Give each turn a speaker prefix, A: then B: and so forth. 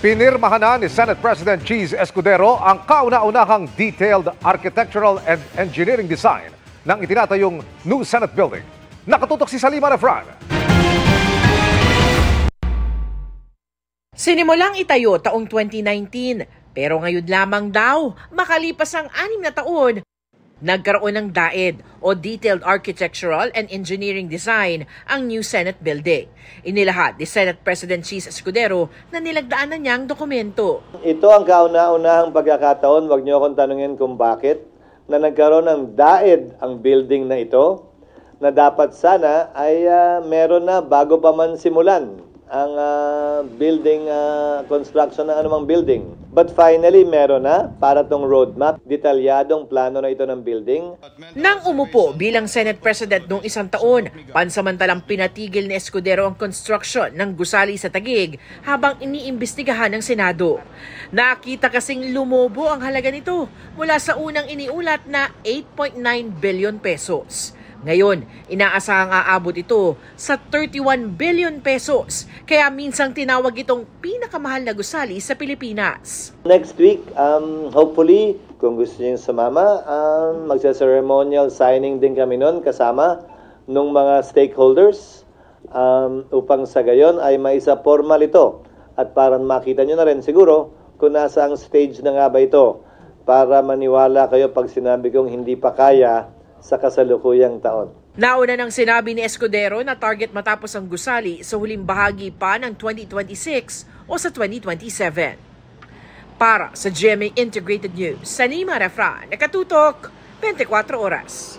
A: Pinirmahan na ni Senate President Cheese Escudero ang kauna-unahang detailed architectural and engineering design ng itinatayong new Senate building. Nakatutok si Salima Refran.
B: Sinimulang itayo taong 2019, pero ngayon lamang daw, makalipas ang 6 na taon, nagkaroon ng DAED o Detailed Architectural and Engineering Design ang new Senate building. Inilahat ni Senate President Cheese Escudero na nilagdaan na niyang dokumento.
C: Ito ang kauna-unahang pagkakataon, wag niyo akong tanungin kung bakit, na nagkaroon ng DAED ang building na ito, na dapat sana ay meron na bago pa man simulan ang building construction ng anumang building. But finally, meron na para tong roadmap, detalyadong plano na ito ng building.
B: Nang umupo bilang Senate President noong 1 taon, pansamantalang pinatigil ni Escudero ang construction ng gusali sa Taguig habang iniimbestigahan ng Senado. Nakita kasing lumobo ang halaga nito mula sa unang iniulat na 8.9 billion pesos. Ngayon, inaasahang aabot ito sa 31 billion pesos. Kaya minsang tinawag itong pinakamahal na gusali sa Pilipinas.
C: Next week, hopefully, kung gusto niyo sumama, magsa-ceremonial signing din kami noon kasama ng mga stakeholders upang sa gayon ay maisa formal ito. At para makita niyo na rin siguro kung nasa ang stage na nga ba ito para maniwala kayo pag sinabi kong hindi pa kaya sa kasalukuyang taon.
B: Nauna nang sinabi ni Escudero na target matapos ang gusali sa huling bahagi pa ng 2026 o sa 2027. Para sa GMA Integrated News, Salima Refran, nakatutok 24 oras.